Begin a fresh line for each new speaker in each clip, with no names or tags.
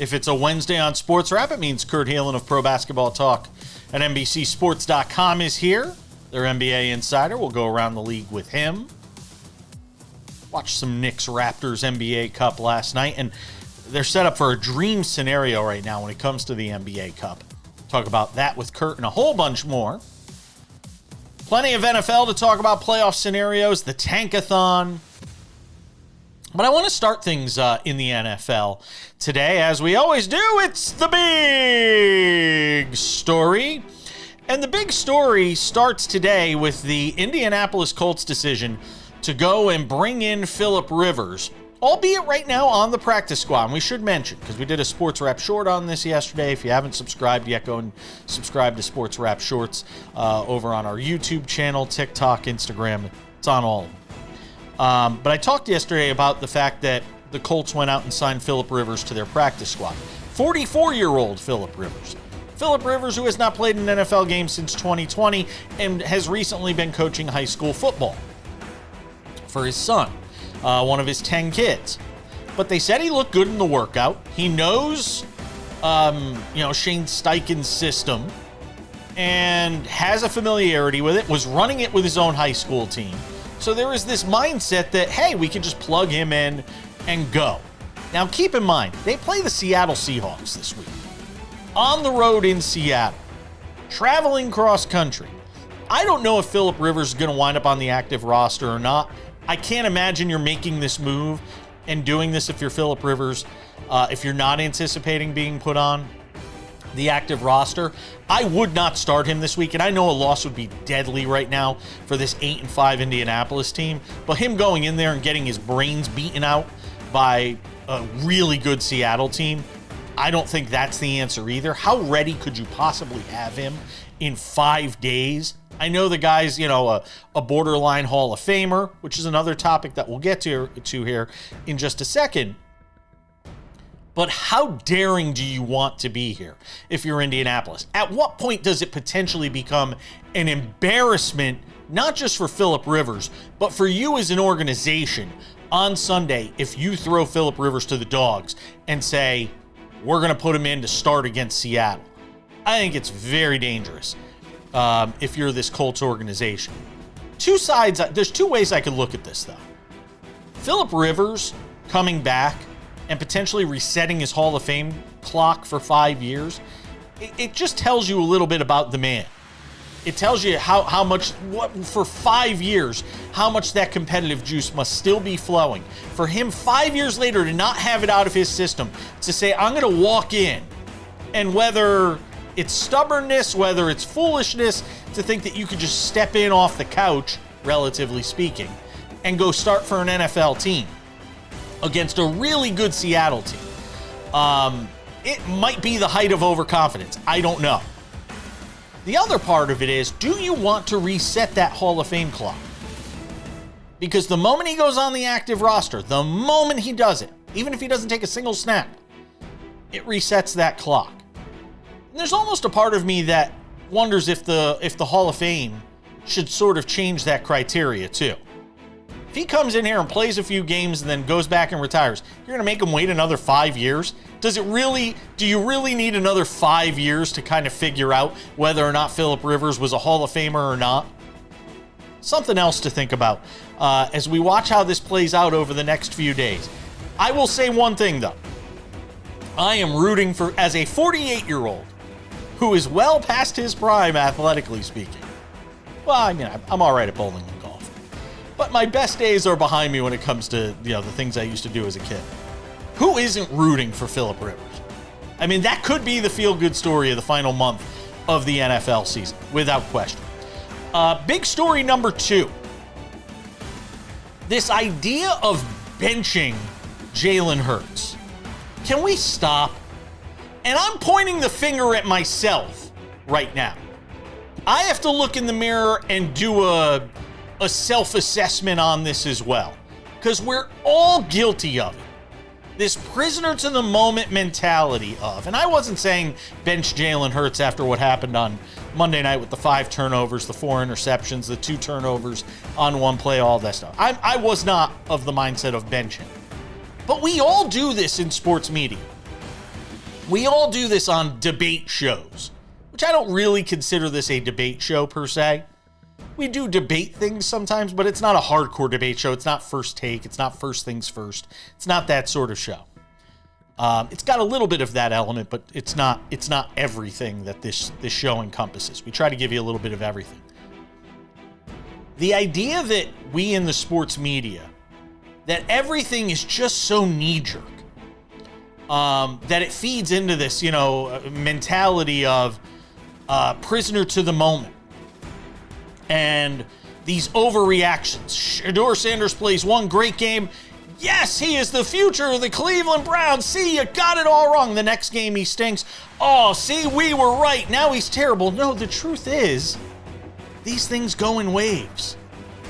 If it's a Wednesday on SportsWrap, it means Kurt Helin of Pro Basketball Talk at NBCSports.com is here. Their NBA insider. We'll go around the league with him. Watched some Knicks Raptors NBA Cup last night, and they're set up for a dream scenario right now when it comes to the NBA Cup. Talk about that with Kurt and a whole bunch more. Plenty of NFL to talk about, playoff scenarios, the tankathon. But I want to start things in the NFL today. As we always do, it's the big story. And the big story starts today with the Indianapolis Colts decision to go and bring in Philip Rivers, albeit right now on the practice squad. And we should mention, because we did a SportsWrap short on this yesterday. If you haven't subscribed yet, go and subscribe to SportsWrap Shorts over on our YouTube channel, TikTok, Instagram. It's on all of them. But I talked yesterday about the fact that the Colts went out and signed Philip Rivers to their practice squad. 44-year-old Philip Rivers. Philip Rivers, who has not played an NFL game since 2020 and has recently been coaching high school football for his son, one of his 10 kids. But they said he looked good in the workout. He knows, Shane Steichen's system and has a familiarity with it, was running it with his own high school team. So there is this mindset that, hey, we can just plug him in and go. Now, keep in mind, they play the Seattle Seahawks this week. On the road in Seattle. Traveling cross country. I don't know if Philip Rivers is going to wind up on the active roster or not. I can't imagine you're making this move and doing this if you're Philip Rivers, if you're not anticipating being put on the active roster. I would not start him this week, and I know a loss would be deadly right now for this 8-5 Indianapolis team, but him going in there and getting his brains beaten out by a really good Seattle team, I don't think that's the answer either. How ready could you possibly have him in 5 days? I know the guy's, a borderline Hall of Famer, which is another topic that we'll get to here in just a second. But how daring do you want to be here if you're Indianapolis? At what point does it potentially become an embarrassment, not just for Philip Rivers, but for you as an organization on Sunday if you throw Philip Rivers to the dogs and say, we're going to put him in to start against Seattle? I think it's very dangerous if you're this Colts organization. There's two ways I could look at this, though. Philip Rivers coming back and potentially resetting his Hall of Fame clock for 5 years, it just tells you a little bit about the man. It tells you how much, for 5 years, how much that competitive juice must still be flowing. For him 5 years later to not have it out of his system, to say, I'm going to walk in, and whether it's stubbornness, whether it's foolishness, to think that you could just step in off the couch, relatively speaking, and go start for an NFL team against a really good Seattle team. It might be the height of overconfidence. I don't know. The other part of it is, do you want to reset that Hall of Fame clock? Because the moment he goes on the active roster, the moment he does it, even if he doesn't take a single snap, it resets that clock. And there's almost a part of me that wonders if the Hall of Fame should sort of change that criteria too. If he comes in here and plays a few games and then goes back and retires, you're going to make him wait another 5 years? Do you really need another 5 years to kind of figure out whether or not Philip Rivers was a Hall of Famer or not? Something else to think about as we watch how this plays out over the next few days. I will say one thing, though. I am rooting for, as a 48-year-old who is well past his prime, athletically speaking. Well, I mean, I'm all right at bowling and golf. But my best days are behind me when it comes to, the things I used to do as a kid. Who isn't rooting for Philip Rivers? I mean, that could be the feel-good story of the final month of the NFL season, without question. Big story number 2. This idea of benching Jalen Hurts. Can we stop? And I'm pointing the finger at myself right now. I have to look in the mirror and do a self-assessment on this as well, because we're all guilty of it. This prisoner to the moment mentality of, and I wasn't saying bench Jalen Hurts after what happened on Monday night with the 5 turnovers, the 4 interceptions, the 2 turnovers on one play, all that stuff. I was not of the mindset of benching. But we all do this in sports media. We all do this on debate shows, which I don't really consider this a debate show per se. We do debate things sometimes, but it's not a hardcore debate show. It's not First Take. It's not First Things First. It's not that sort of show. It's got a little bit of that element, but it's not everything that this show encompasses. We try to give you a little bit of everything. The idea that we in the sports media, that everything is just so knee-jerk, that it feeds into this, mentality of prisoner to the moment. And these overreactions. Shedeur Sanders plays one great game. Yes, he is the future of the Cleveland Browns. See, you got it all wrong. The next game he stinks. Oh, see, we were right. Now he's terrible. No, the truth is, these things go in waves.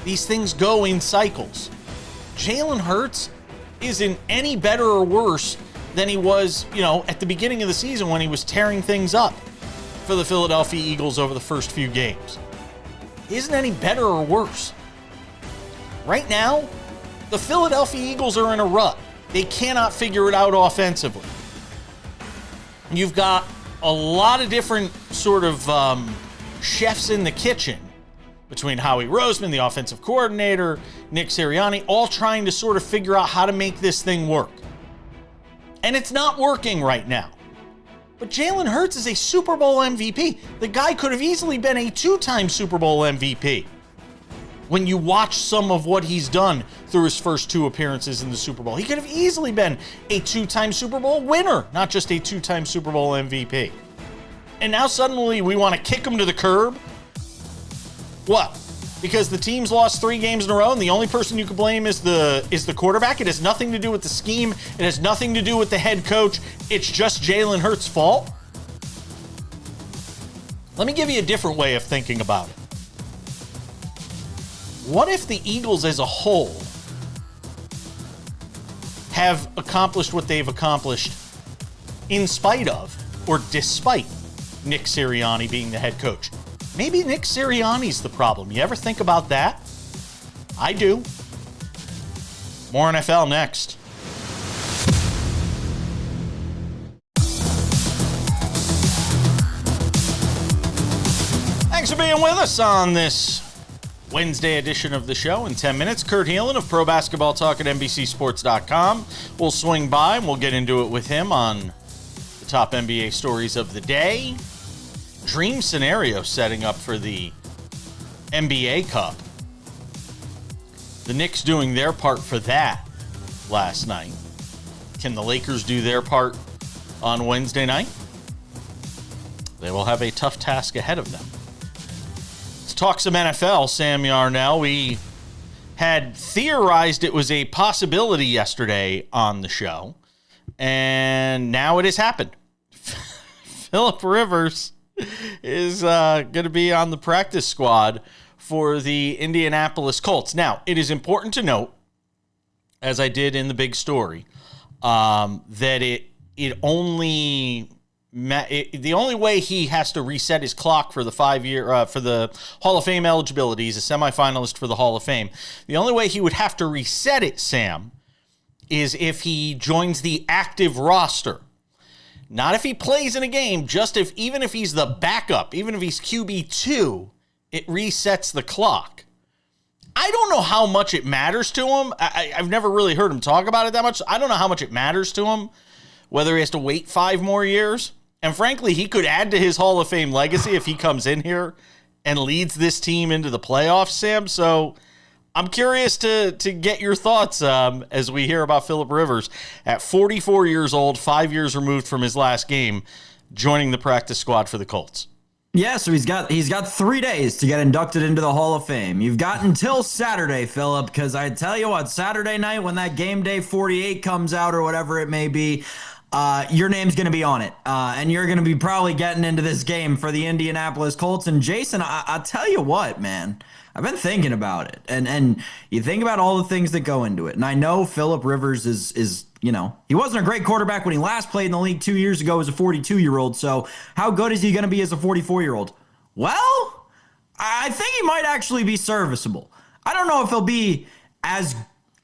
These things go in cycles. Jalen Hurts isn't any better or worse than he was, at the beginning of the season when he was tearing things up for the Philadelphia Eagles over the first few games. He isn't any better or worse. Right now, the Philadelphia Eagles are in a rut. They cannot figure it out offensively. You've got a lot of different sort of chefs in the kitchen between Howie Roseman, the offensive coordinator, Nick Sirianni, all trying to sort of figure out how to make this thing work. And it's not working right now. But Jalen Hurts is a Super Bowl MVP. The guy could have easily been a 2-time Super Bowl MVP. When you watch some of what he's done through his first 2 appearances in the Super Bowl, he could have easily been a 2-time Super Bowl winner, not just a 2-time Super Bowl MVP. And now suddenly we want to kick him to the curb? What? Because the team's lost 3 games in a row and the only person you can blame is the quarterback? It has nothing to do with the scheme. It has nothing to do with the head coach. It's just Jalen Hurts' fault? Let me give you a different way of thinking about it. What if the Eagles as a whole have accomplished what they've accomplished in spite of or despite Nick Sirianni being the head coach? Maybe Nick Sirianni's the problem. You ever think about that? I do. More NFL next. Thanks for being with us on this Wednesday edition of the show. In 10 minutes, Kurt Helin of Pro Basketball Talk at NBCSports.com. We'll swing by and we'll get into it with him on the top NBA stories of the day. Dream scenario setting up for the NBA Cup. The Knicks doing their part for that last night. Can the Lakers do their part on Wednesday night? They will have a tough task ahead of them. Let's talk some NFL, Sam Yarnell. We had theorized it was a possibility yesterday on the show, and now it has happened. Philip Rivers is going to be on the practice squad for the Indianapolis Colts. Now, it is important to note, as I did in the big story, that the only way he has to reset his clock for the 5-year for the Hall of Fame eligibility, he's a semifinalist for the Hall of Fame. The only way he would have to reset it, Sam, is if he joins the active roster. Not if he plays in a game, even if he's the backup, even if he's QB2, it resets the clock. I don't know how much it matters to him. I've never really heard him talk about it that much. I don't know how much it matters to him, whether he has to wait 5 more years. And frankly, he could add to his Hall of Fame legacy if he comes in here and leads this team into the playoffs, Sam. So I'm curious to get your thoughts as we hear about Philip Rivers at 44 years old, 5 years removed from his last game, joining the practice squad for the Colts.
Yeah, so he's got 3 days to get inducted into the Hall of Fame. You've got until Saturday, Philip, because I tell you what, Saturday night when that game day 48 comes out or whatever it may be, your name's going to be on it, and you're going to be probably getting into this game for the Indianapolis Colts. And Jason, I'll tell you what, man, I've been thinking about it, and you think about all the things that go into it. And I know Philip Rivers is he wasn't a great quarterback when he last played in the league 2 years ago as a 42-year-old. So how good is he going to be as a 44-year-old? Well, I think he might actually be serviceable. I don't know if he'll be as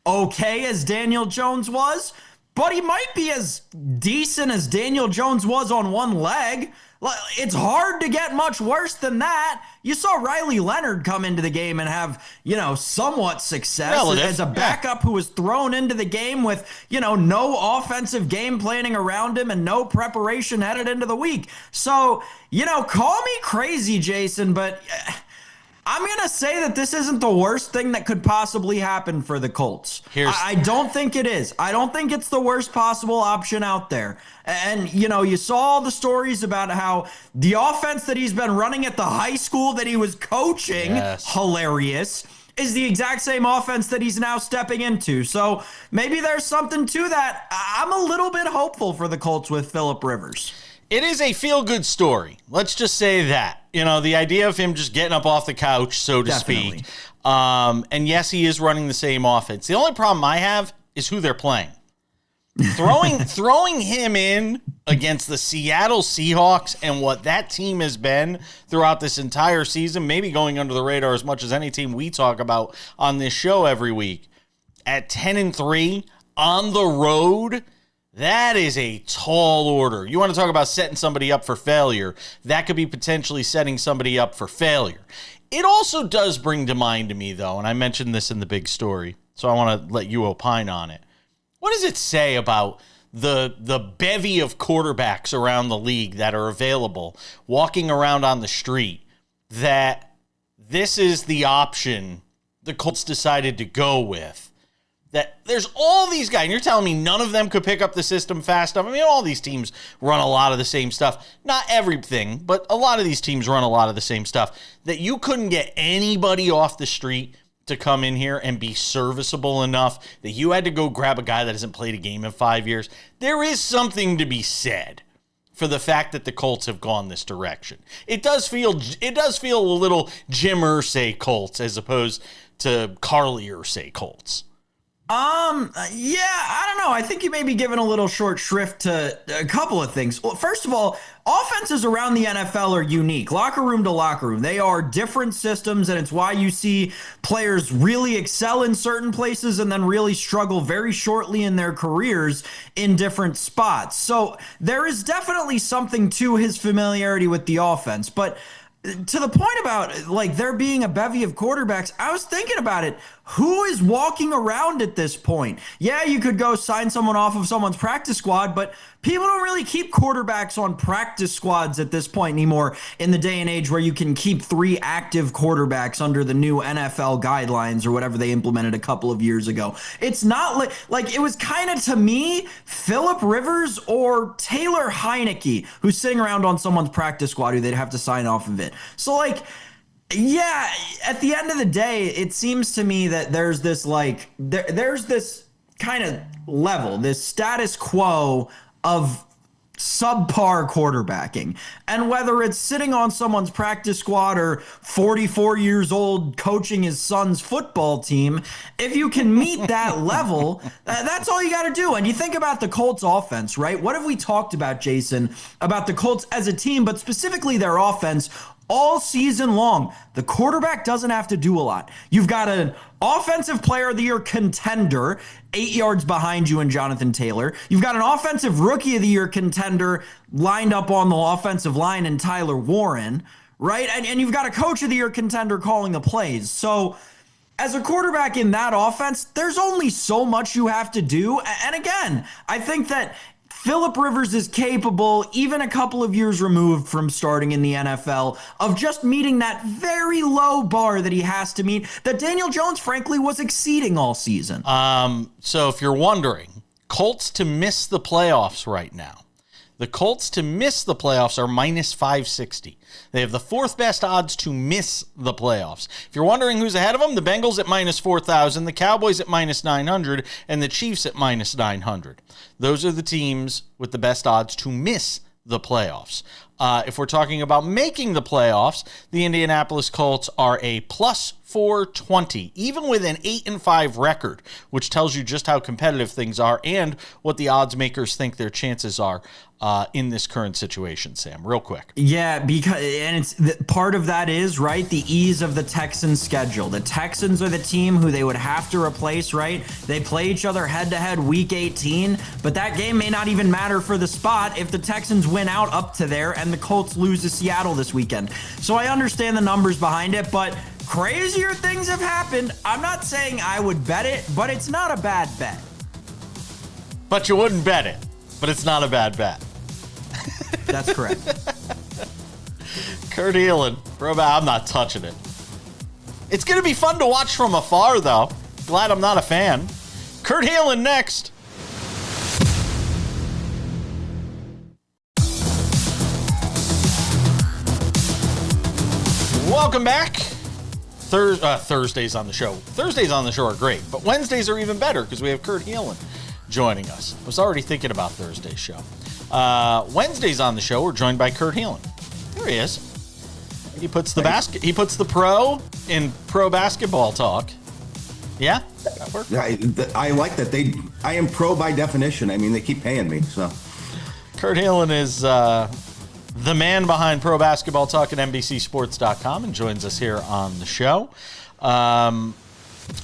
okay as Daniel Jones was, but he might be as decent as Daniel Jones was on one leg. It's hard to get much worse than that. You saw Riley Leonard come into the game and have, somewhat success as a backup who was thrown into the game with, no offensive game planning around him and no preparation headed into the week. So, call me crazy, Jason, but I'm going to say that this isn't the worst thing that could possibly happen for the Colts. I don't think it is. I don't think it's the worst possible option out there. And, you saw all the stories about how the offense that he's been running at the high school that he was coaching, hilarious, is the exact same offense that he's now stepping into. So maybe there's something to that. I'm a little bit hopeful for the Colts with Phillip Rivers.
It is a feel-good story. Let's just say that. The idea of him just getting up off the couch, so to speak. And yes, he is running the same offense. The only problem I have is who they're playing. Throwing him in against the Seattle Seahawks and what that team has been throughout this entire season, maybe going under the radar as much as any team we talk about on this show every week, at 10-3 on the road. That is a tall order. You want to talk about setting somebody up for failure. That could be potentially setting somebody up for failure. It also does bring to mind to me, though, and I mentioned this in the big story, so I want to let you opine on it. What does it say about the bevy of quarterbacks around the league that are available, walking around on the street, that this is the option the Colts decided to go with? That there's all these guys, and you're telling me none of them could pick up the system fast enough? I mean, all these teams run a lot of the same stuff. Not everything, but a lot of these teams run a lot of the same stuff. That you couldn't get anybody off the street to come in here and be serviceable enough that you had to go grab a guy that hasn't played a game in 5 years. There is something to be said for the fact that the Colts have gone this direction. It does feel a little Jim Irsay Colts as opposed to Carly Irsay Colts.
Yeah, I don't know. I think you may be giving a little short shrift to a couple of things. Well, first of all, offenses around the NFL are unique, locker room to locker room. They are different systems, and it's why you see players really excel in certain places and then really struggle very shortly in their careers in different spots. So there is definitely something to his familiarity with the offense, but to the point about like there being a bevy of quarterbacks, I was thinking about it. Who is walking around at this point? Yeah, you could go sign someone off of someone's practice squad, but people don't really keep quarterbacks on practice squads at this point anymore in the day and age where you can keep 3 active quarterbacks under the new NFL guidelines or whatever they implemented a couple of years ago. It's not like it was kind of, to me, Phillip Rivers or Taylor Heineke who's sitting around on someone's practice squad who they'd have to sign off of it. So yeah, at the end of the day, it seems to me that there's this there's this kind of level, this status quo of subpar quarterbacking. And whether it's sitting on someone's practice squad or 44 years old coaching his son's football team, if you can meet that level, that's all you got to do. And you think about the Colts offense, right? What have we talked about, Jason, about the Colts as a team, but specifically their offense all season long? The quarterback doesn't have to do a lot. You've got an offensive player of the year contender 8 yards behind you in Jonathan Taylor. You've got an offensive rookie of the year contender lined up on the offensive line in Tyler Warren, right? And you've got a coach of the year contender calling the plays. So as a quarterback in that offense, there's only so much you have to do. And again, I think that Phillip Rivers is capable, even a couple of years removed from starting in the NFL, of just meeting that very low bar that he has to meet, that Daniel Jones, frankly, was exceeding all season.
So if you're wondering, Colts to miss the playoffs right now. The Colts to miss the playoffs are minus 560. They have the 4th best odds to miss the playoffs. If you're wondering who's ahead of them, the Bengals at minus 4,000, the Cowboys at minus 900, and the Chiefs at minus 900. Those are the teams with the best odds to miss the playoffs. If we're talking about making the playoffs, the Indianapolis Colts are a plus 420, even with an 8-5 record, which tells you just how competitive things are and what the odds makers think their chances are in this current situation, Sam, real quick.
Yeah, because part of that is, right, the ease of the Texans schedule. The Texans are the team who they would have to replace, right? They play each other head-to-head week 18, but that game may not even matter for the spot if the Texans win out up to there and the Colts lose to Seattle this weekend. So I understand the numbers behind it, but crazier things have happened. I'm not saying I would bet it, but it's not a bad bet.
But you wouldn't bet it, but it's not a bad bet.
That's correct.
Kurt Helin, I'm not touching it. It's going to be fun to watch from afar, though. Glad I'm not a fan. Kurt Helin next. Welcome back. Thursdays on the show. Thursdays on the show are great, but Wednesdays are even better because we have Kurt Helin joining us. I was already thinking about Thursday's show. Wednesdays on the show, we're joined by Kurt Helin. There he is. He puts the He puts the pro in pro basketball talk. Yeah, that works.
I like that. I am pro by definition. I mean, they keep paying me. So,
Kurt Helin is the man behind Pro Basketball Talk at NBCSports.com and joins us here on the show. I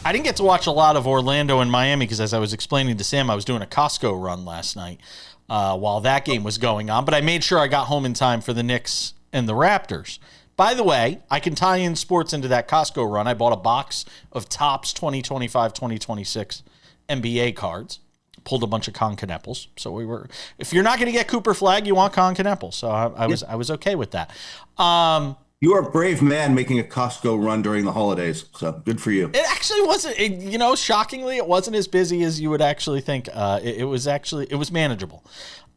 didn't get to watch a lot of Orlando and Miami because, as I was explaining to Sam, I was doing a Costco run last night while that game was going on. But I made sure I got home in time for the Knicks and the Raptors. By the way, I can tie in sports into that Costco run. I bought a box of Topps 2025-2026 NBA cards. Pulled a bunch of Concanepals. So we were, if you're not going to get Cooper Flag, you want Concanepals. So I was okay with that.
You are a brave man making a Costco run during the holidays. So good for you.
It actually wasn't, shockingly, it wasn't as busy as you would actually think. It was manageable.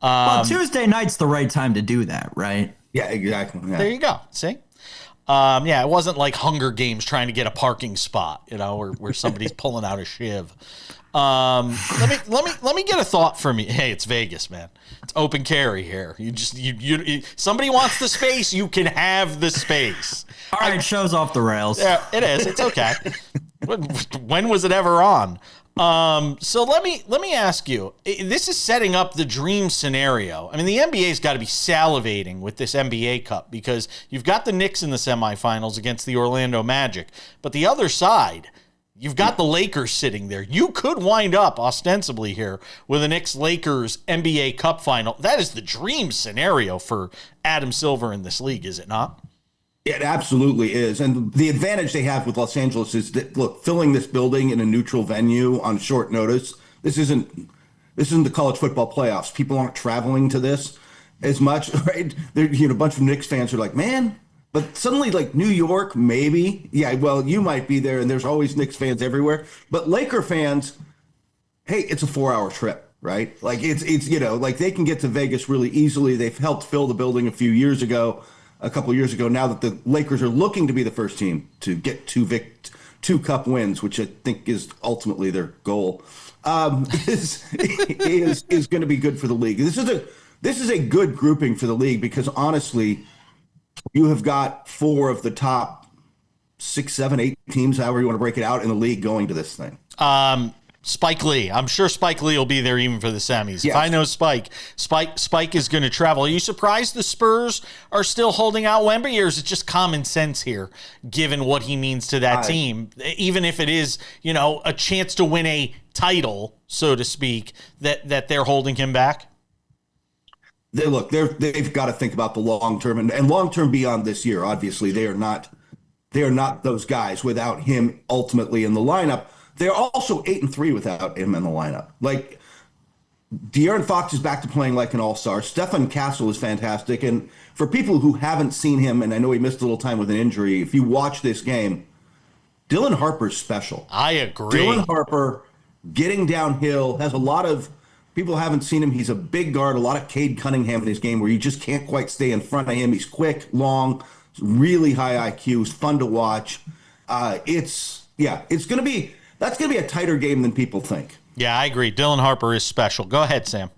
Well, Tuesday night's the right time to do that, right?
Yeah, exactly. Yeah.
There you go. See? It wasn't like Hunger Games trying to get a parking spot, where somebody's pulling out a shiv. Let me get a thought from you. Hey, it's Vegas, man. It's open carry here. Somebody wants the space, you can have the space.
All right, show's off the rails.
Yeah, it is. It's okay. When was it ever on? So let me ask you. This is setting up the dream scenario. I mean, the NBA's got to be salivating with this NBA Cup because you've got the Knicks in the semifinals against the Orlando Magic, but the other side, you've got the Lakers sitting there. You could wind up ostensibly here with a Knicks-Lakers NBA Cup final. That is the dream scenario for Adam Silver in this league, is it not?
It absolutely is. And the advantage they have with Los Angeles is that, look, filling this building in a neutral venue on short notice, this isn't the college football playoffs. People aren't traveling to this as much, right? A bunch of Knicks fans are like, man, but suddenly like New York, maybe. Yeah, well, you might be there and there's always Knicks fans everywhere. But Laker fans, hey, it's a 4-hour trip, right? Like it's like they can get to Vegas really easily. They've helped fill the building a couple of years ago, now that the Lakers are looking to be the first team to get two cup wins, which I think is ultimately their goal, is going to be good for the league. This is a good grouping for the league because honestly, you have got 4 of the top 6, 7, 8 teams, however you want to break it out, in the league going to this thing.
Spike Lee. I'm sure Spike Lee will be there even for the semis. Yes. If I know Spike is going to travel. Are you surprised the Spurs are still holding out Wemby, or is it just common sense here, given what he means to that team? Even if it is, a chance to win a title, so to speak, that they're holding him back?
They've got to think about the long term and long term beyond this year. Obviously, they are not those guys without him ultimately in the lineup. They're also 8-3 without him in the lineup. Like, De'Aaron Fox is back to playing like an all-star. Stephen Castle is fantastic. And for people who haven't seen him, and I know he missed a little time with an injury, if you watch this game, Dylan Harper's special.
I agree.
Dylan Harper getting downhill has a lot of people haven't seen him. He's a big guard, a lot of Cade Cunningham in his game where you just can't quite stay in front of him. He's quick, long, really high IQ. It's fun to watch. That's going to be a tighter game than people think.
Yeah, I agree. Dylan Harper is special. Go ahead, Sam.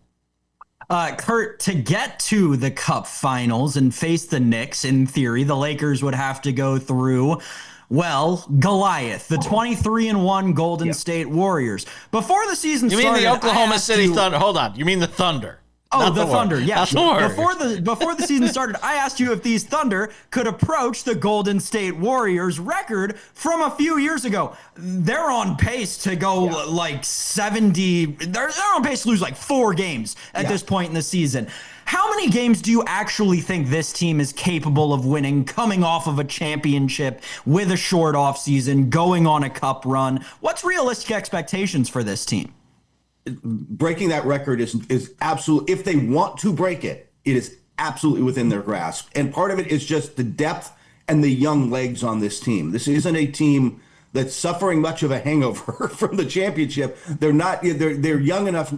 Kurt, to get to the Cup Finals and face the Knicks, in theory, the Lakers would have to go through, well, Goliath, the 23-1 Golden State Warriors. Before the season started,
you mean the Oklahoma City Thunder? Hold on, you mean the Thunder?
Oh, the Thunder, yeah.
Before
the season started, I asked you if these Thunder could approach the Golden State Warriors record from a few years ago. They're on pace to go like 70. They're on pace to lose like 4 games at this point in the season. How many games do you actually think this team is capable of winning, coming off of a championship with a short offseason, going on a cup run? What's realistic expectations for this team?
Breaking that record is absolutely, if they want to break it, it is absolutely within their grasp. And part of it is just the depth and the young legs on this team. This isn't a team that's suffering much of a hangover from the championship. They're not, they're young enough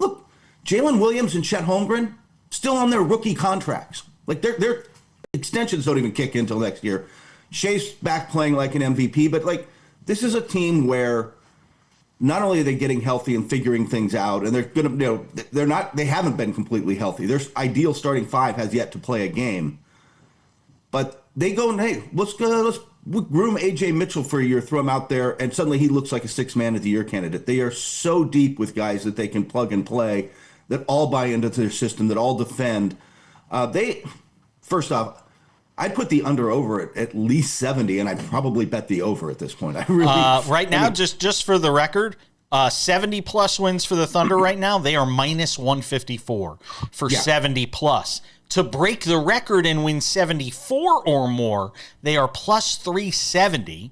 look, Jalen Williams and Chet Holmgren still on their rookie contracts. Like their extensions don't even kick in until next year. Shea's back playing like an MVP, but like this is a team where not only are they getting healthy and figuring things out, and they're going to, they haven't been completely healthy. Their ideal starting 5 has yet to play a game, but they go and, hey, let's groom AJ Mitchell for a year, throw him out there, and suddenly he looks like a 6th man of the year candidate. They are so deep with guys that they can plug and play, that all buy into their system, that all defend. First off, I'd put the under over at least 70, and I'd probably bet the over at this point. I really
right now, just for the record, 70 plus wins for the Thunder right now. They are minus 154 for 70 plus. To break the record and win 74 or more, they are plus 370.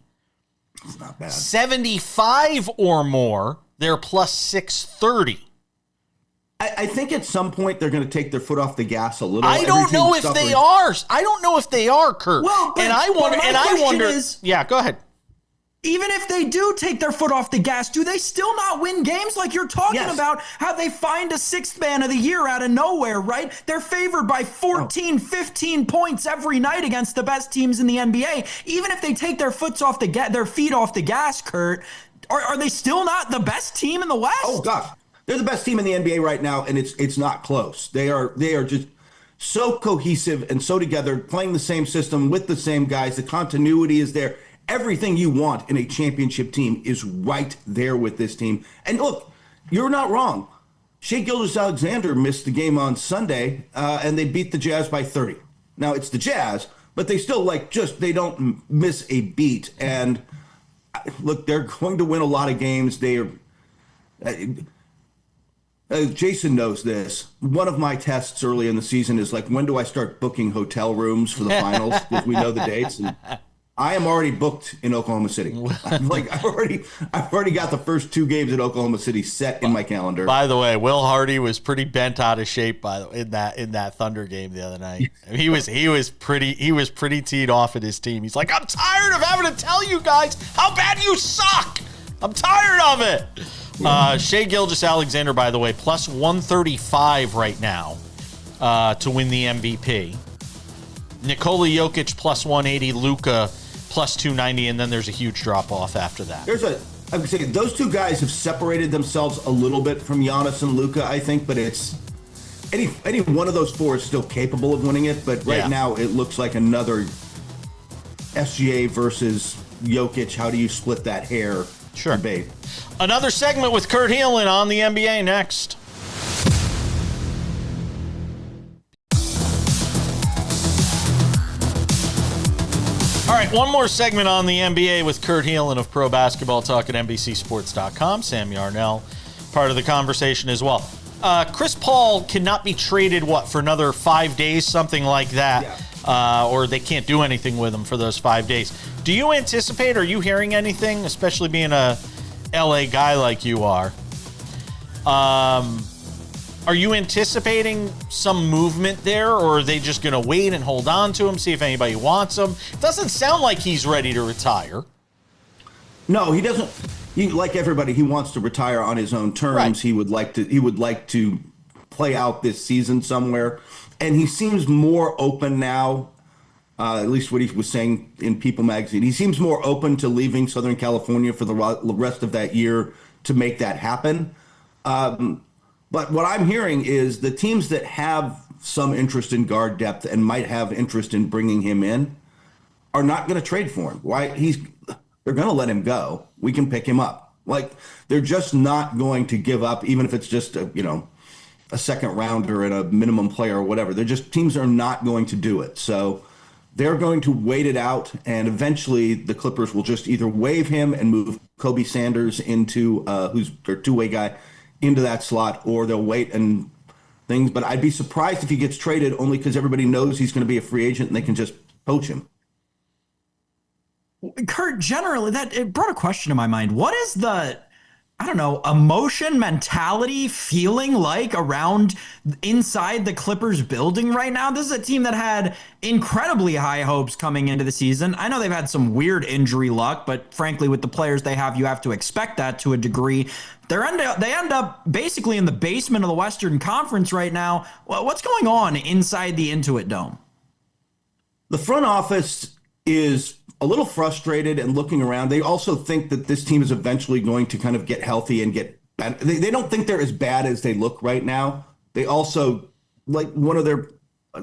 It's not bad.
75 or more, they're plus 630.
I think at some point they're going to take their foot off the gas a little.
I don't know if they are. I don't know if they are, Kurt.
Well,
and I wonder. Yeah, go ahead.
Even if they do take their foot off the gas, do they still not win games? Like you're talking about how they find a 6th man of the year out of nowhere, right? They're favored by 14, 15 points every night against the best teams in the NBA. Even if they take their feet off the gas, Kurt, are they still not the best team in the West?
Oh gosh, they're the best team in the NBA right now, and it's not close. They are just so cohesive and so together, playing the same system with the same guys. The continuity is there. Everything you want in a championship team is right there with this team. And look, you're not wrong. Shai Gilgeous-Alexander missed the game on Sunday, and they beat the Jazz by 30. Now, it's the Jazz, but they still, they don't miss a beat. And look, they're going to win a lot of games. They are... Jason knows this. One of my tests early in the season is when do I start booking hotel rooms for the finals? Because we know the dates. And I am already booked in Oklahoma City. I've already got the first 2 games in Oklahoma City set in my calendar.
By the way, Will Hardy was pretty bent out of shape in that Thunder game the other night. He was pretty teed off at his team. He's like, I'm tired of having to tell you guys how bad you suck. I'm tired of it. Shai Gilgeous-Alexander, by the way, plus 135 right now to win the MVP. Nikola Jokic plus 180, Luka plus 290, and then there's a huge drop-off after that.
I'm saying those 2 guys have separated themselves a little bit from Giannis and Luka, I think, but it's any one of those 4 is still capable of winning it, but right now it looks like another SGA versus Jokic. How do you split that hair debate?
Another segment with Kurt Helin on the NBA next. All right, one more segment on the NBA with Kurt Helin of Pro Basketball Talk at NBCSports.com. Sam Yarnell, part of the conversation as well. Chris Paul cannot be traded, for another 5 days, something like that, or they can't do anything with him for those 5 days. Do you anticipate, are you hearing anything, especially being a LA guy like you are, are you anticipating some movement there, or are they just going to wait and hold on to him, see if anybody wants him? It doesn't sound like he's ready to retire.
No, he doesn't. Like everybody, he wants to retire on his own terms. Right. He would like to play out this season somewhere, and he seems more open now. At least what he was saying in People magazine, he seems more open to leaving Southern California for the rest of that year to make that happen. But what I'm hearing is the teams that have some interest in guard depth and might have interest in bringing him in are not going to trade for him. Why? They're going to let him go. We can pick him up. Like, they're just not going to give up, even if it's just a second rounder and a minimum player or whatever. Teams are not going to do it. So they're going to wait it out, and eventually the Clippers will just either waive him and move Kobe Sanders into who's their two-way guy into that slot, or they'll wait and things. But I'd be surprised if he gets traded, only because everybody knows he's going to be a free agent and they can just poach him.
Kurt, generally, it brought a question to my mind. What is the, I don't know, emotion, mentality, feeling like around inside the Clippers building right now? This is a team that had incredibly high hopes coming into the season. I know they've had some weird injury luck, but frankly, with the players they have, you have to expect that to a degree. They end up basically in the basement of the Western Conference right now. What's going on inside the Intuit Dome?
The front office is a little frustrated and looking around. They also think that this team is eventually going to kind of get healthy and get bad. They don't think they're as bad as they look right now. They also, like,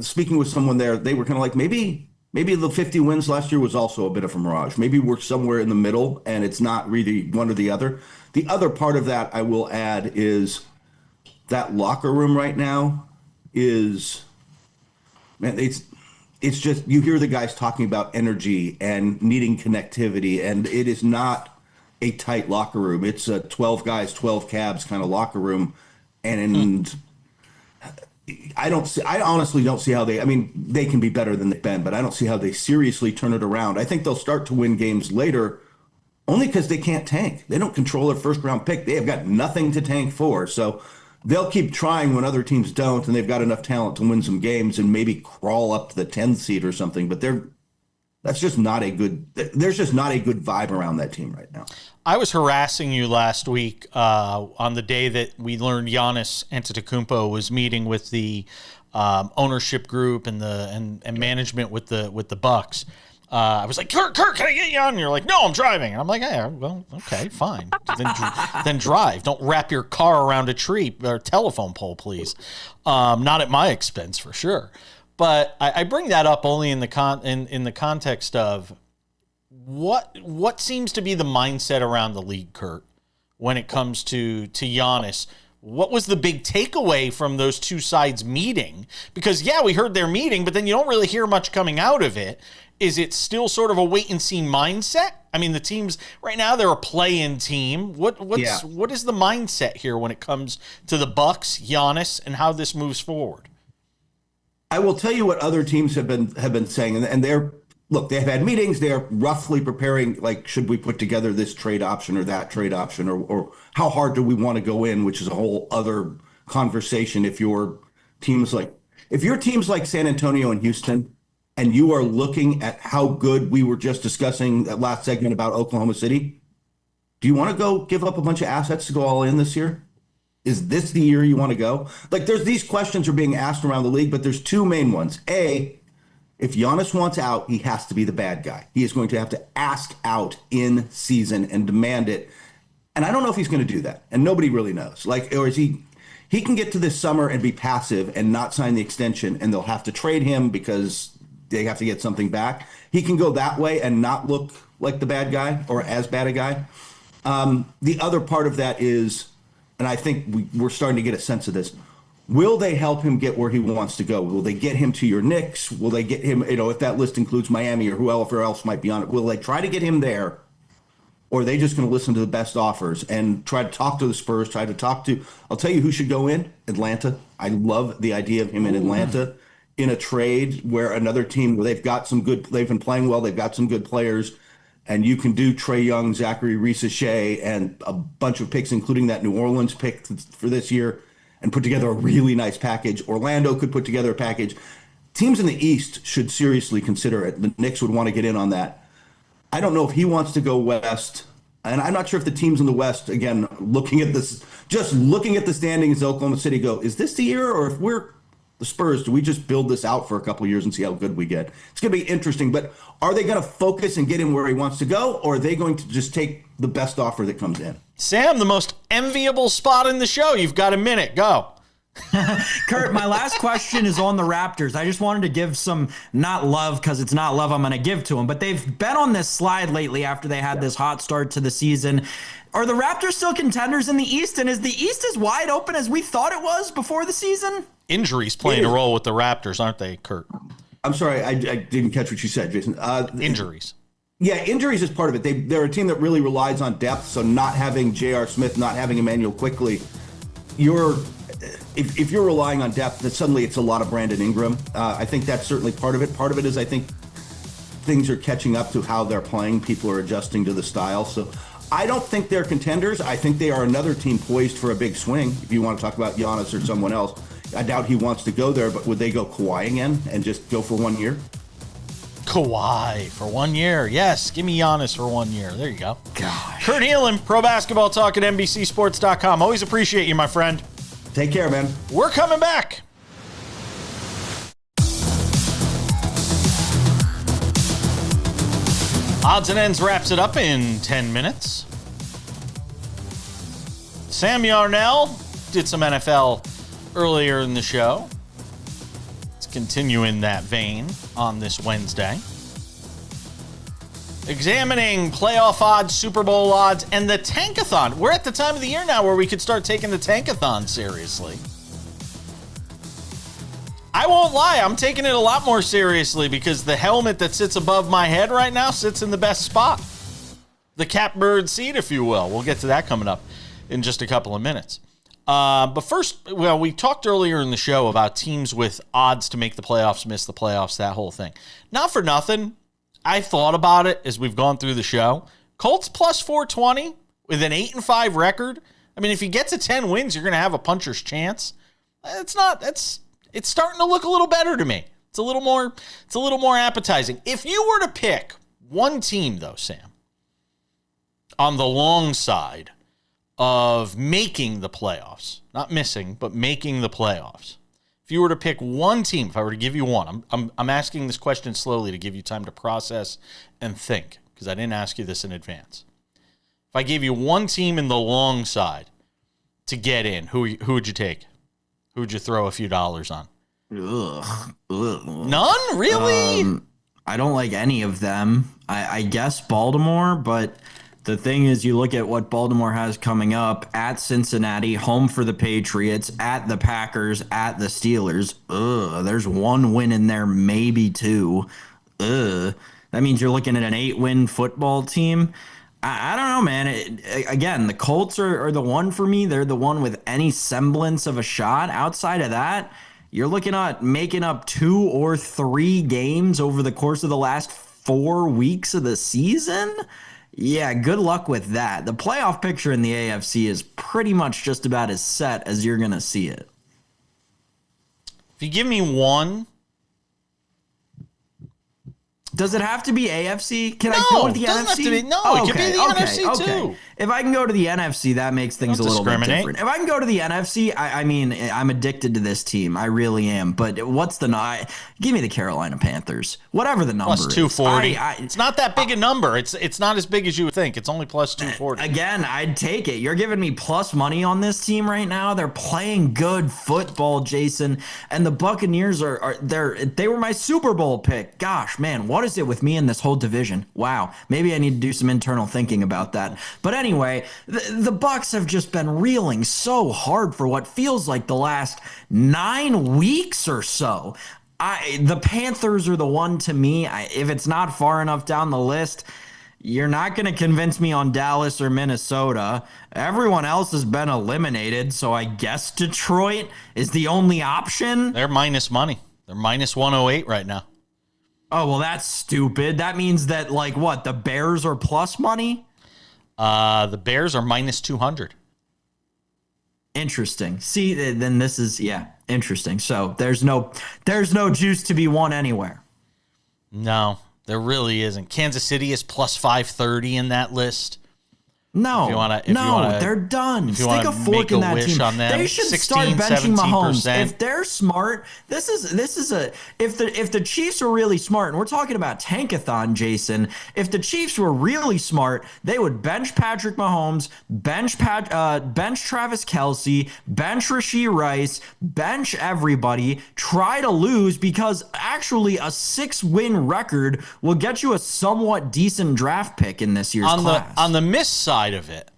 speaking with someone there, they were kind of like, maybe the 50 wins last year was also a bit of a mirage. Maybe we're somewhere in the middle and it's not really one or the other. The other part of that I will add is that locker room right now is, man, it's just, you hear the guys talking about energy and needing connectivity, and it is not a tight locker room. It's a 12 guys, 12 cabs kind of locker room. And I honestly don't see how they can be better than they've been, but I don't see how they seriously turn it around. I think they'll start to win games later only because they can't tank. They don't control their first round pick. They have got nothing to tank for. So they'll keep trying when other teams don't, and they've got enough talent to win some games and maybe crawl up to the 10th seed or something. But there's just not a good vibe around that team right now.
I was harassing you last week on the day that we learned Giannis Antetokounmpo was meeting with the ownership group and management with the Bucks. I was like, Kurt, can I get you on? And you're like, no, I'm driving. And I'm like, yeah, well, okay, fine. Then drive. Don't wrap your car around a tree or telephone pole, please. Not at my expense, for sure. But I bring that up only in the context of what seems to be the mindset around the league, Kurt, when it comes to Giannis. What was the big takeaway from those two sides meeting? Because, yeah, we heard their meeting, but then you don't really hear much coming out of it. Is it still sort of a wait-and-see mindset? I mean, the teams right now, they're a play-in team. What is the mindset here when it comes to the Bucks, Giannis, and how this moves forward?
I will tell you what other teams have been saying, and they've had meetings. They're roughly preparing, like, should we put together this trade option or that trade option, or how hard do we want to go in, which is a whole other conversation. If your teams like San Antonio and Houston, and you are looking at how good we were just discussing that last segment about Oklahoma City, do you want to go give up a bunch of assets to go all in this year? Is this the year you want to go? Like, there's these questions are being asked around the league, but there's two main ones. A, if Giannis wants out, he has to be the bad guy. He is going to have to ask out in season and demand it. And I don't know if he's going to do that. And nobody really knows. Like, or is he can get to this summer and be passive and not sign the extension, and they'll have to trade him because they have to get something back. He can go that way and not look like the bad guy or as bad a guy. The other part of that is, and I think we're starting to get a sense of this, will they help him get where he wants to go? Will they get him to your Knicks? Will they get him, if that list includes Miami or whoever else might be on it, will they try to get him there? Or are they just going to listen to the best offers and try to talk to the Spurs, I'll tell you who should go in, Atlanta. I love the idea of him in Atlanta in a trade where another team where they've been playing well, they've got some good players, and you can do Trae Young, Zachary Reese-Shea, and a bunch of picks, including that New Orleans pick for this year, and put together a really nice package. Orlando could put together a package. Teams in the East should seriously consider it. The Knicks would want to get in on that. I don't know if he wants to go west, and I'm not sure if the teams in the West, again, looking at the standings, Oklahoma City go, is this the year? Or if we're the Spurs, do we just build this out for a couple of years and see how good we get? It's going to be interesting, but are they going to focus and get him where he wants to go, or are they going to just take the best offer that comes in?
Sam, the most enviable spot in the show. You've got a minute. Go.
Kurt, my last question is on the Raptors. I just wanted to give some, not love because it's not love I'm going to give to them, but they've been on this slide lately after they had this hot start to the season. Are the Raptors still contenders in the East? And is the East as wide open as we thought it was before the season?
Injuries playing a role with the Raptors, aren't they, Kurt?
I'm sorry, I didn't catch what you said, Jason.
Injuries.
Yeah, injuries is part of it. They're a team that really relies on depth, so not having J.R. Smith, not having Emmanuel Quickly, if you're relying on depth, then suddenly it's a lot of Brandon Ingram. I think that's certainly part of it. Part of it is I think things are catching up to how they're playing. People are adjusting to the style. So I don't think they're contenders. I think they are another team poised for a big swing. If you want to talk about Giannis or someone else, I doubt he wants to go there, but would they go Kawhi again and just go for 1 year?
Kawhi for 1 year. Yes, give me Giannis for 1 year. There you go.
Gosh.
Kurt Helin, Pro Basketball Talk at NBCSports.com. Always appreciate you, my friend.
Take care, man.
We're coming back. Odds and Ends wraps it up in 10 minutes. Sam Yarnell did some NFL earlier in the show. Let's continue in that vein on this Wednesday. Examining playoff odds, Super Bowl odds, and the Tankathon. We're at the time of the year now where we could start taking the Tankathon seriously. I won't lie, I'm taking it a lot more seriously because the helmet that sits above my head right now sits in the best spot. The catbird seat, if you will. We'll get to that coming up in just a couple of minutes. But first, well, we talked earlier in the show about teams with odds to make the playoffs, miss the playoffs, that whole thing. Not for nothing. I thought about it as we've gone through the show. Colts plus 420 with an 8-5 record. I mean, if he gets to 10 wins, you're going to have a puncher's chance. It's starting to look a little better to me. It's a little more appetizing. If you were to pick one team though, Sam, on the long side of making the playoffs, not missing, but making the playoffs. If you were to pick one team, if I were to give you one, I'm asking this question slowly to give you time to process and think, because I didn't ask you this in advance. If I gave you one team in the long side to get in, who would you take? Who would you throw a few dollars on?
Ugh.
None? Really?
I don't like any of them. I guess Baltimore, but the thing is, you look at what Baltimore has coming up at Cincinnati, home for the Patriots, at the Packers, at the Steelers. There's one win in there, maybe two. That means you're looking at an 8-win football team. I don't know, man. Again, the Colts are the one for me. They're the one with any semblance of a shot. Outside of that, you're looking at making up 2 or 3 games over the course of the last 4 weeks of the season. Yeah, good luck with that. The playoff picture in the AFC is pretty much just about as set as you're going to see it.
If you give me one.
Does it have to be AFC? Can
No,
I go to the
it doesn't
NFC?
have to be. No, it could be the NFC too.
If I can go to the NFC, that makes things a little bit different. If I can go to the NFC, I mean, I'm addicted to this team. I really am. But what's the give me the Carolina Panthers. Whatever the number
plus 240.
is.
It's not that big a number. It's not as big as you would think. It's only plus 240.
Again, I'd take it. You're giving me plus money on this team right now. They're playing good football, Jason. And the Buccaneers they were my Super Bowl pick. Gosh, man, what is it with me in this whole division? Wow. Maybe I need to do some internal thinking about that. But anyway, the Bucs have just been reeling so hard for what feels like the last 9 weeks or so. The Panthers are the one to me. If it's not far enough down the list, you're not going to convince me on Dallas or Minnesota. Everyone else has been eliminated, so I guess Detroit is the only option.
They're minus money. They're minus 108 right now.
Oh, well, that's stupid. That means that, the Bears are plus money?
The Bears are minus 200.
Interesting. See, then this is, interesting. So there's no juice to be won anywhere.
No, there really isn't. Kansas City is plus 530 in that list.
No, they're done. Stick a fork in that team. They should start benching Mahomes. If they're smart, if the Chiefs are really smart, and we're talking about tankathon, Jason. If the Chiefs were really smart, they would bench Patrick Mahomes, bench Travis Kelce, bench Rashee Rice, bench everybody. Try to lose, because actually a 6-win record will get you a somewhat decent draft pick in this year's class.
On the miss side of it,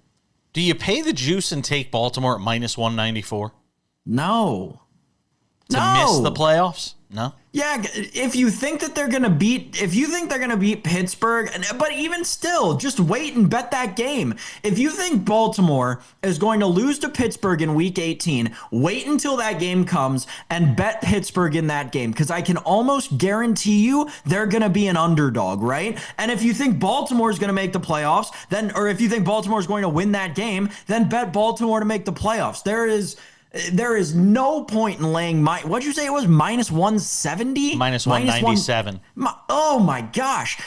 do you pay the juice and take Baltimore at minus 194?
No.
To miss the playoffs? No.
Yeah, if you think they're gonna beat Pittsburgh, but even still, just wait and bet that game. If you think Baltimore is going to lose to Pittsburgh in Week 18, wait until that game comes and bet Pittsburgh in that game, because I can almost guarantee you they're gonna be an underdog, right? And if you think Baltimore is gonna make the playoffs, or if you think Baltimore is going to win that game, then bet Baltimore to make the playoffs. There is no point in laying what'd you say it was? Minus 170?
Minus 197.
Oh my gosh.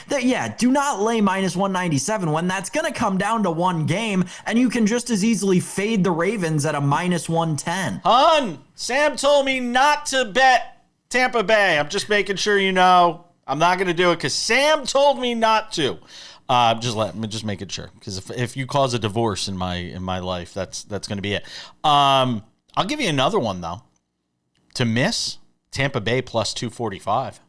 Do not lay minus 197 when that's going to come down to one game, and you can just as easily fade the Ravens at a minus 110.
Sam told me not to bet Tampa Bay. I'm just making sure you know. I'm not going to do it because Sam told me not to. Just making sure, because if you cause a divorce in my life, that's going to be it. I'll give you another one, though. To miss, Tampa Bay plus 245.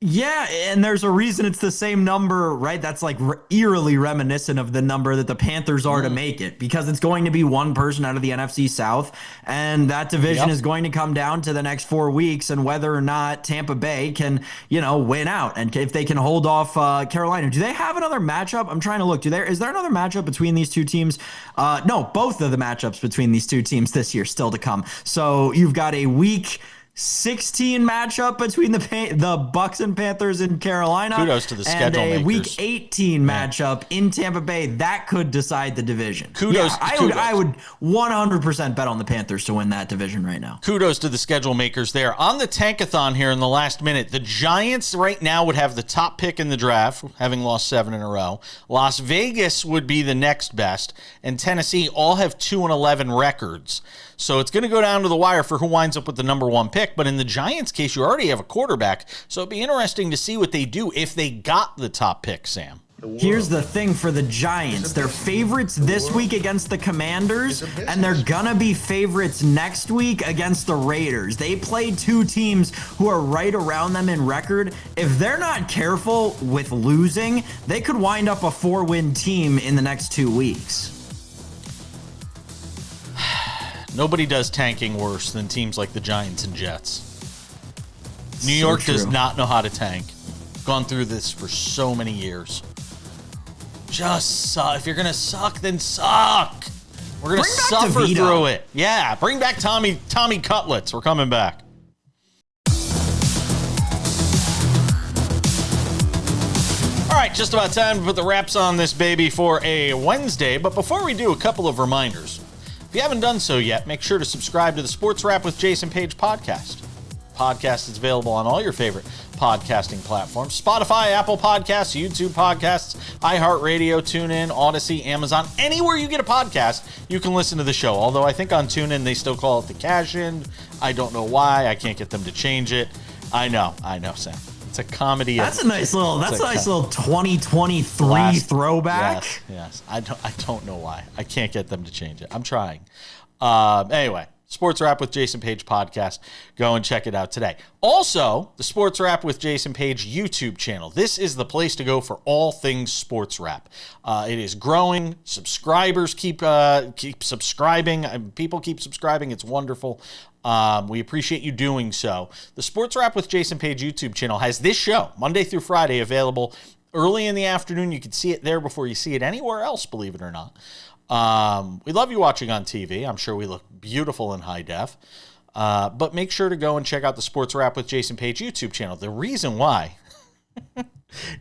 Yeah, and there's a reason it's the same number, right? That's like eerily reminiscent of the number that the Panthers are to make it, because it's going to be one person out of the NFC South, and that division is going to come down to the next 4 weeks and whether or not Tampa Bay can, win out, and if they can hold off Carolina. Do they have another matchup? I'm trying to look. Is there another matchup between these two teams? No, both of the matchups between these two teams this year still to come. So you've got a week 16 matchup between the Bucks and Panthers in Carolina.
Kudos to the schedule
makers. And a
makers.
Week 18 matchup in Tampa Bay that could decide the division.
Kudos.
I would 100% bet on the Panthers to win that division right now.
Kudos to the schedule makers there. On the tankathon here in the last minute, the Giants right now would have the top pick in the draft, having lost 7 in a row. Las Vegas would be the next best, and Tennessee all have 2-11 records. So it's going to go down to the wire for who winds up with the number 1 pick. But in the Giants' case, you already have a quarterback. So it'd be interesting to see what they do if they got the top pick, Sam.
Here's the thing for the Giants. They're favorites this week against the Commanders, and they're going to be favorites next week against the Raiders. They play two teams who are right around them in record. If they're not careful with losing, they could wind up a 4-win team in the next 2 weeks.
Nobody does tanking worse than teams like the Giants and Jets. New York does not know how to tank. Gone through this for so many years. Just suck. If you're going to suck, then suck. We're going to suffer through it. Yeah, bring back Tommy Cutlets. We're coming back. All right, just about time to put the wraps on this baby for a Wednesday. But before we do, a couple of reminders. If you haven't done so yet, make sure to subscribe to the Sports Wrap with Jason Page podcast. Podcast is available on all your favorite podcasting platforms: Spotify, Apple Podcasts, YouTube Podcasts, iHeartRadio, TuneIn, Odyssey, Amazon. Anywhere you get a podcast, you can listen to the show. Although I think on TuneIn they still call it the Cash In. I don't know why. I can't get them to change it. I know, Sam. It's a comedy.
That's a nice little 2023 throwback.
Yes. I don't know why. I can't get them to change it. I'm trying. Anyway, Sports Wrap with Jason Page podcast. Go and check it out today. Also, the Sports Wrap with Jason Page YouTube channel. This is the place to go for all things Sports Wrap. It is growing. Subscribers keep subscribing. People keep subscribing. It's wonderful. We appreciate you doing so. The Sports Wrap with Jason Page YouTube channel has this show Monday through Friday available early in the afternoon. You can see it there before you see it anywhere else, believe it or not. We love you watching on TV. I'm sure we look beautiful in high def. But make sure to go and check out the Sports Wrap with Jason Page YouTube channel. The reason why,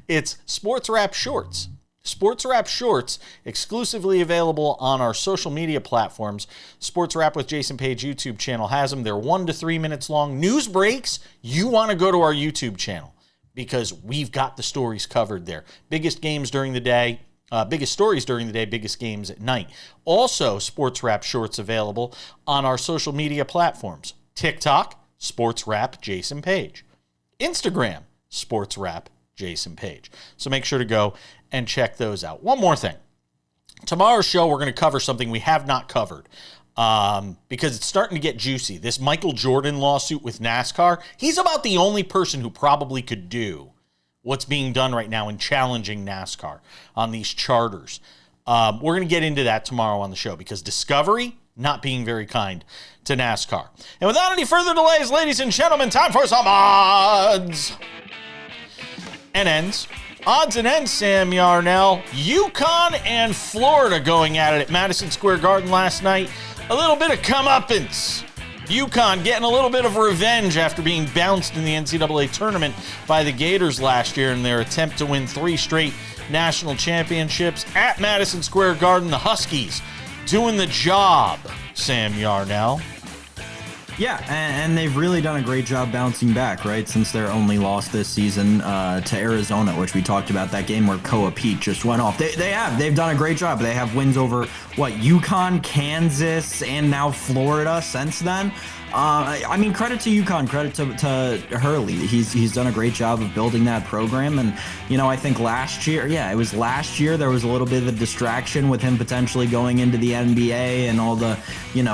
it's Sports Wrap Shorts. Sports Wrap Shorts, exclusively available on our social media platforms. Sports Wrap with Jason Page YouTube channel has them. They're 1 to 3 minutes long. News breaks, you want to go to our YouTube channel because we've got the stories covered there. Biggest games during the day, Biggest stories during the day, biggest games at night. Also, SportsWrap shorts available on our social media platforms. TikTok, SportsWrap Jason Page. Instagram, SportsWrap Jason Page. So make sure to go and check those out. One more thing. Tomorrow's show, we're going to cover something we have not covered because it's starting to get juicy. This Michael Jordan lawsuit with NASCAR, he's about the only person who probably could do what's being done right now in challenging NASCAR on these charters. We're going to get into that tomorrow on the show because Discovery not being very kind to NASCAR. And without any further delays, ladies and gentlemen, time for some odds and ends. Odds and ends, Sam Yarnell. UConn and Florida going at it at Madison Square Garden last night. A little bit of comeuppance. UConn getting a little bit of revenge after being bounced in the NCAA tournament by the Gators last year in their attempt to win 3 straight national championships at Madison Square Garden. The Huskies doing the job, Sam Yarnell.
Yeah, and they've really done a great job bouncing back, right, since their only loss this season to Arizona, which we talked about, that game where Koa Pete just went off. They've done a great job. They have wins over, UConn, Kansas, and now Florida since then. I mean, credit to UConn, credit to Hurley. He's done a great job of building that program. And, I think last year, there was a little bit of a distraction with him potentially going into the NBA and all the,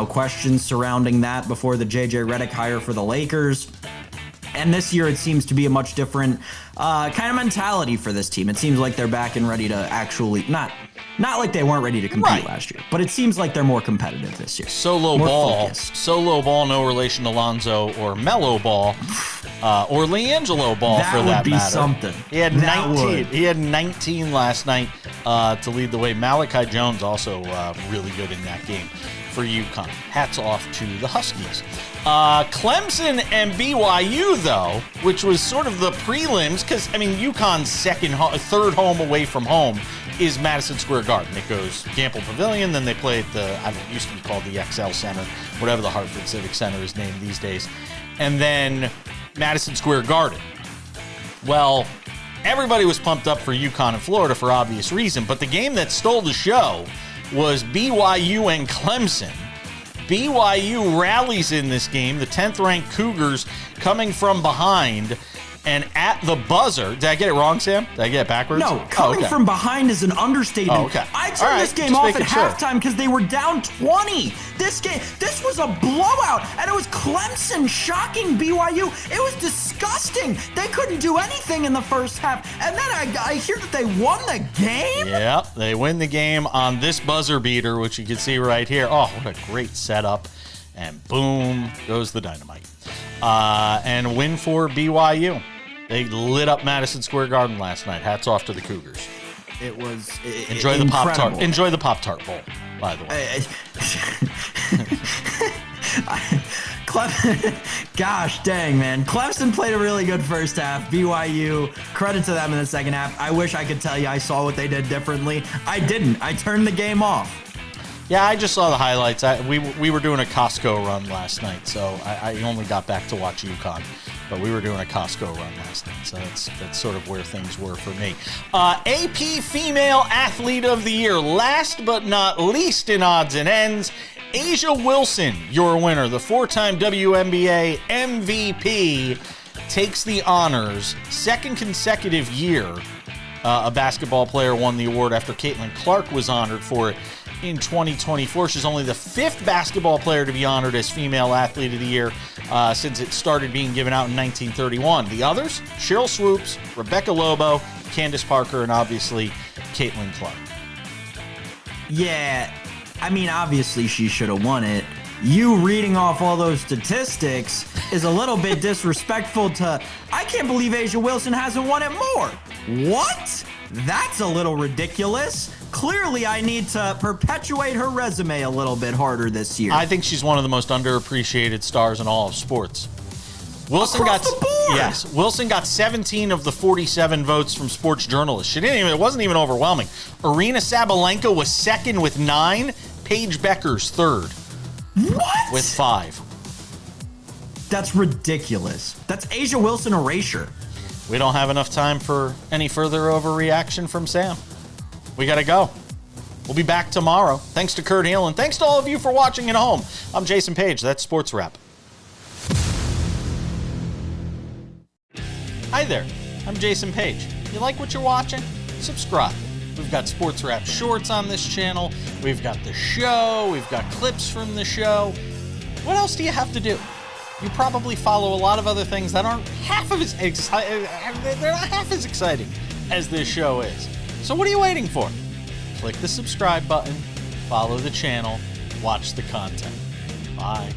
questions surrounding that before the JJ Redick hire for the Lakers. And this year, it seems to be a much different kind of mentality for this team. It seems like they're back and ready to actually not like they weren't ready to compete last year, but it seems like they're more competitive this year.
Solo ball, no relation to Lonzo or Melo Ball, or LiAngelo Ball for that matter.
That would be something.
He had 19. He had 19 last night to lead the way. Malachi Jones also really good in that game for UConn. Hats off to the Huskies. Clemson and BYU, though, which was sort of the prelims, because, UConn's third home away from home is Madison Square Garden. It goes Gamble Pavilion, then they play at it used to be called the XL Center, whatever the Hartford Civic Center is named these days, and then Madison Square Garden. Well, everybody was pumped up for UConn and Florida for obvious reason, but the game that stole the show was BYU and Clemson. BYU rallies in this game, the 10th-ranked Cougars coming from behind, and at the buzzer, did I get it wrong, Sam? Did I get it backwards?
No, coming from behind is an understatement.
Oh, okay.
I turned this game off at halftime because they were down 20. This was a blowout, and it was Clemson shocking BYU. It was disgusting. They couldn't do anything in the first half, and then I hear that they won the game?
Yeah, they win the game on this buzzer beater, which you can see right here. Oh, what a great setup. And boom, goes the dynamite. And win for BYU. They lit up Madison Square Garden last night. Hats off to the Cougars.
It was
Enjoy the Pop-Tart. Enjoy the Pop-Tart Bowl, by the way.
Gosh dang, man. Clemson played a really good first half. BYU, credit to them in the second half. I wish I could tell you I saw what they did differently. I didn't. I turned the game off.
Yeah, I just saw the highlights. We were doing a Costco run last night, so I only got back to watch UConn. But we were doing a Costco run last night, so that's sort of where things were for me. AP Female Athlete of the Year, last but not least in odds and ends, A'ja Wilson, your winner, the 4-time WNBA MVP, takes the honors. Second consecutive year a basketball player won the award after Caitlin Clark was honored for it in 2024. She's only the 5th basketball player to be honored as Female Athlete of the Year since it started being given out in 1931. The others, Cheryl Swoops, Rebecca Lobo, Candace Parker, and obviously Caitlin Clark.
Yeah, obviously she should have won it. You reading off all those statistics is a little bit disrespectful to, I can't believe A'ja Wilson hasn't won it more. What? That's a little ridiculous. Clearly, I need to perpetuate her resume a little bit harder this year.
I think she's one of the most underappreciated stars in all of sports. Wilson Wilson got 17 of the 47 votes from sports journalists. It wasn't even overwhelming. Arina Sabalenka was second with 9. Paige Becker's third.
What?
With 5.
That's ridiculous. That's A'ja Wilson erasure.
We don't have enough time for any further overreaction from Sam. we got to go. We'll be back tomorrow. Thanks to Kurt Helin. Thanks to all of you for watching at home. I'm Jason Page. That's Sports Wrap. Hi there. I'm Jason Page. You like what you're watching? Subscribe. We've got Sports Wrap shorts on this channel. We've got the show. We've got clips from the show. What else do you have to do? You probably follow a lot of other things that aren't half of they're not half as exciting as this show is. So what are you waiting for? Click the subscribe button, follow the channel, watch the content. Bye.